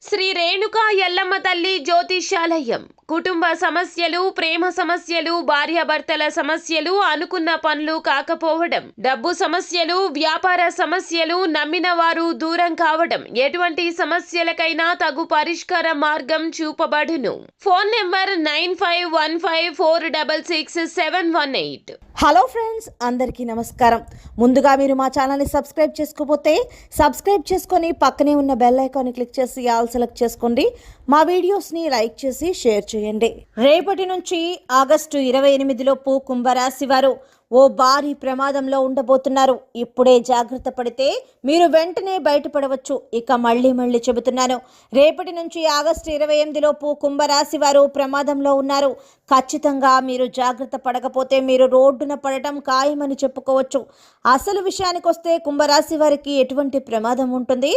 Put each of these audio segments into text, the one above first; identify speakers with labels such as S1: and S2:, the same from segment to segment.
S1: శ్రీ రేణుకా ఎల్లమ్మ తల్లి జ్యోతిష్యాలయం కుటుంబ సమస్యలు, ప్రేమ సమస్యలు, భార్యాభర్తల సమస్యలు, అనుకున్న పనులు కాకపోవడం, డబ్బు సమస్యలు, వ్యాపార సమస్యలు, నమ్మిన వారు దూరం కావడం, ఎటువంటి సమస్యలకైనా తగు పరిష్కార మార్గం చూపబడును. Phone number 9515466718.
S2: హలో ఫ్రెండ్స్, అందరికీ నమస్కారం. ముందుగా మీరు మా ఛానల్ని సబ్స్క్రైబ్ చేసుకోకపోతే సబ్స్క్రైబ్ చేసుకొని పక్కనే ఉన్న బెల్ ఐకాన్ని క్లిక్ చేసి ఆల్ సెలెక్ట్ చేసుకోండి. మా వీడియోస్ని లైక్ చేసి షేర్ చేయండి. రేపటి నుంచి ఆగస్టు 28లోపు కుంభరాశి వారు ఓ భారీ ప్రమాదంలో ఉండబోతున్నారు. ఇప్పుడే జాగ్రత్త పడితే మీరు వెంటనే బయటపడవచ్చు. ఇక మళ్ళీ చెబుతున్నాను, రేపటి నుంచి ఆగస్టు 28లోపు కుంభరాశి వారు ప్రమాదంలో ఉన్నారు. ఖచ్చితంగా మీరు జాగ్రత్త పడకపోతే మీరు రోడ్డున పడటం ఖాయమని చెప్పుకోవచ్చు. అసలు విషయానికి వస్తే కుంభరాశి వారికి ఎటువంటి ప్రమాదం ఉంటుంది,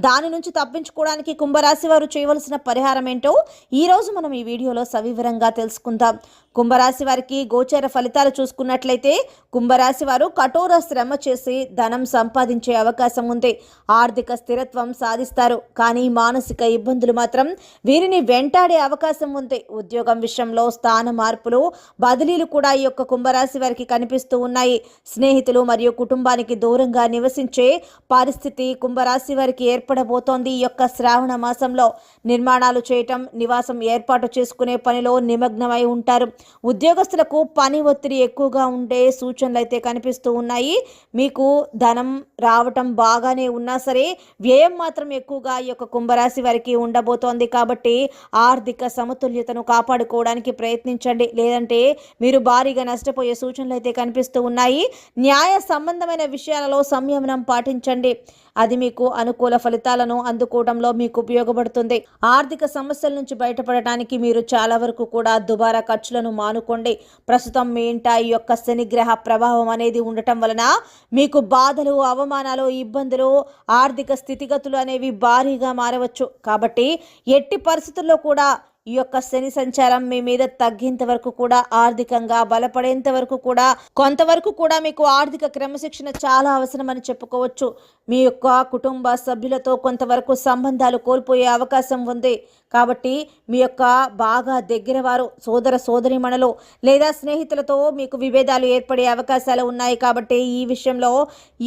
S2: దాని నుంచి తప్పించుకోవడానికి కుంభరాశి వారు చేయవలసిన పరిహారం ఏంటో ఈరోజు మనం ఈ వీడియోలో సవివరంగా తెలుసుకుందాం. కుంభరాశి వారికి గోచర ఫలితాలు చూసుకున్నట్లయితే కుంభరాశి వారు కఠోర శ్రమ చేసి ధనం సంపాదించే అవకాశం ఉంది. ఆర్థిక స్థిరత్వం సాధిస్తారు. కానీ మానసిక ఇబ్బందులు మాత్రం వీరిని వెంటాడే అవకాశం ఉంది. ఉద్యోగం విషయంలో స్థాన మార్పులు, బదిలీలు కూడా ఈ యొక్క కుంభరాశి వారికి కనిపిస్తూ ఉన్నాయి. స్నేహితులు మరియు కుటుంబానికి దూరంగా నివసించే పరిస్థితి కుంభరాశి వారికి ఏర్పడబోతోంది. ఈ యొక్క శ్రావణ మాసంలో నిర్మాణాలు చేయటం, నివాసం ఏర్పాటు చేసుకునే పనిలో నిమగ్నమై ఉంటారు. ఉద్యోగస్తులకు పని ఒత్తిడి ఎక్కువగా ఉండే సూచనలు అయితే కనిపిస్తూ ఉన్నాయి. మీకు ధనం రావటం బాగానే ఉన్నా సరే వ్యయం మాత్రం ఎక్కువగా ఈ యొక్క కుంభరాశి వారికి ఉండబోతోంది. కాబట్టి ఆర్థిక సమతుల్యతను కాపాడుకోవడానికి ప్రయత్నించండి, లేదంటే మీరు భారీగా నష్టపోయే సూచనలు అయితే కనిపిస్తూ ఉన్నాయి. న్యాయ సంబంధమైన విషయాలలో సంయమనం పాటించండి. అది మీకు అనుకూల ఫలితాలను అందుకోవడంలో మీకు ఉపయోగపడుతుంది. ఆర్థిక సమస్యల నుంచి బయటపడటానికి మీరు చాలా వరకు కూడా దుబారా ఖర్చులను మానుకోండి. ప్రస్తుతం మీ ఇంట ఈ యొక్క శనిగ్రహ ప్రభావం అనేది ఉండటం వలన మీకు బాధలు, అవమానాలు, ఇబ్బందులు, ఆర్థిక స్థితిగతులు అనేవి భారీగా మారవచ్చు. కాబట్టి ఎట్టి పరిస్థితుల్లో కూడా ఈ యొక్క శని సంచారం మీ మీద తగ్గేంత వరకు కూడా, ఆర్థికంగా బలపడేంత వరకు కూడా, కొంతవరకు కూడా మీకు ఆర్థిక క్రమశిక్షణ చాలా అవసరమని చెప్పుకోవచ్చు. మీ యొక్క కుటుంబ సభ్యులతో కొంతవరకు సంబంధాలు కోల్పోయే అవకాశం ఉంది. కాబట్టి మీ యొక్క బాగా దగ్గర వారు, సోదర సోదరీమణులు లేదా స్నేహితులతో మీకు విభేదాలు ఏర్పడే అవకాశాలు ఉన్నాయి. కాబట్టి ఈ విషయంలో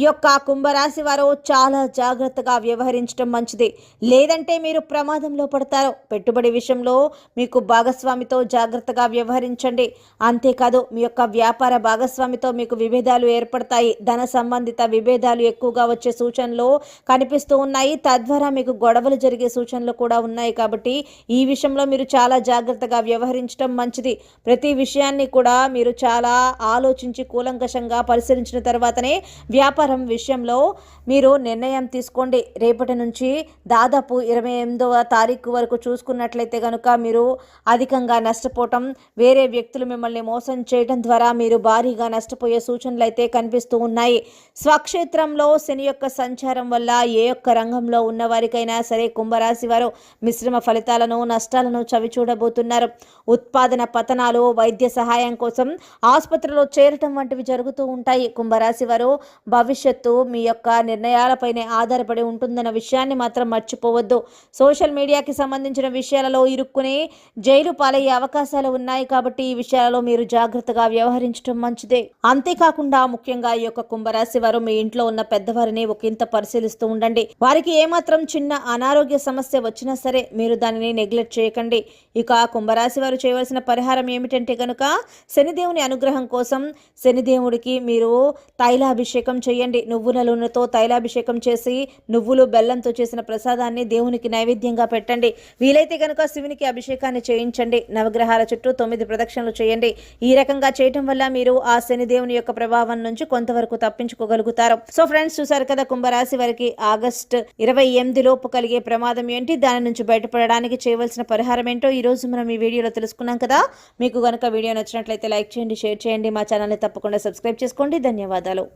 S2: ఈ యొక్క కుంభరాశి వారు చాలా జాగ్రత్తగా వ్యవహరించడం మంచిది, లేదంటే మీరు ప్రమాదంలో పడతారు. పెట్టుబడి విషయంలో మీకు భాగస్వామితో జాగ్రత్తగా వ్యవహరించండి. అంతేకాదు మీ యొక్క వ్యాపార భాగస్వామితో మీకు విభేదాలు ఏర్పడతాయి. ధన సంబంధిత విభేదాలు ఎక్కువగా వచ్చే సూచనలు కనిపిస్తూ ఉన్నాయి. తద్వారా మీకు గొడవలు జరిగే సూచనలు కూడా ఉన్నాయి. కాబట్టి ఈ విషయంలో మీరు చాలా జాగ్రత్తగా వ్యవహరించడం మంచిది. ప్రతి విషయాన్ని కూడా మీరు చాలా ఆలోచించి కూలంకషంగా పరిశీలించిన తర్వాతనే వ్యాపారం విషయంలో మీరు నిర్ణయం తీసుకోండి. రేపటి నుంచి దాదాపు 28వ తారీఖు వరకు చూసుకున్నట్లయితే కనుక మీరు అధికంగా నష్టపోవటం, వేరే వ్యక్తులు మిమ్మల్ని మోసం చేయడం ద్వారా మీరు భారీగా నష్టపోయే సూచనలు అయితే కనిపిస్తూ ఉన్నాయి. స్వక్షేత్రంలో శని యొక్క సంచారం వల్ల ఏ ఒక్క రంగంలో ఉన్న వారికైనా సరే కుంభరాశి వారు మిశ్రమ ఫలితాలను, నష్టాలను చవి చూడబోతున్నారు. ఉత్పాదన పతనాలు, వైద్య సహాయం కోసం ఆసుపత్రిలో చేరటం వంటివి జరుగుతూ ఉంటాయి. కుంభరాశి వారు భవిష్యత్తు మీ యొక్క నిర్ణయాలపైనే ఆధారపడి ఉంటుందన్న విషయాన్ని మాత్రం మర్చిపోవద్దు. సోషల్ మీడియాకి సంబంధించిన విషయాలలో ఇరుక్కుని జైలు పాలయ్యే అవకాశాలు ఉన్నాయి. కాబట్టి ఈ విషయాలలో మీరు జాగ్రత్తగా వ్యవహరించడం మంచిదే. అంతేకాకుండా ముఖ్యంగా ఈ యొక్క కుంభరాశి వారు మీ ఇంట్లో ఉన్న పెద్దవారిని ఒకంత పరిశీలిస్తూ ఉండండి. వారికి ఏమాత్రం చిన్న అనారోగ్య సమస్య వచ్చినా సరే మీరు దానిని నెగ్లెక్ట్ చేయకండి. ఇక కుంభరాశి వారు చేయవలసిన పరిహారం ఏమిటంటే కనుక శనిదేవుని అనుగ్రహం కోసం శనిదేవుడికి మీరు తైలాభిషేకం చేయండి. నువ్వుల నూనెతో తైలాభిషేకం చేసి నువ్వులు బెల్లంతో చేసిన ప్రసాదాన్ని దేవునికి నైవేద్యంగా పెట్టండి. వీలైతే కనుక శివునికి అభిషేకాన్ని చేయించండి. నవగ్రహాల చుట్టూ 9 ప్రదక్షిణలు చేయండి. ఈ రకంగా చేయటం వల్ల మీరు ఆ శనిదేవుని యొక్క ప్రభావం నుంచి కొంతవరకు తప్పించుకోగలుగుతారు. సో ఫ్రెండ్స్, చూసారు కదా కుంభరాశి వారికి ఆగస్టు 28 లోపు కలిగే ప్రమాదం ఏంటి, దాని నుంచి బయటపడడానికి చేయవలసిన పరిహారం ఏంటో ఈ రోజు మనం ఈ వీడియోలో తెలుసుకున్నాం కదా. మీకు కనుక వీడియో నచ్చినట్లయితే లైక్ చేయండి, షేర్ చేయండి. మా ఛానల్ని తప్పకుండా సబ్స్క్రైబ్ చేసుకోండి. ధన్యవాదాలు.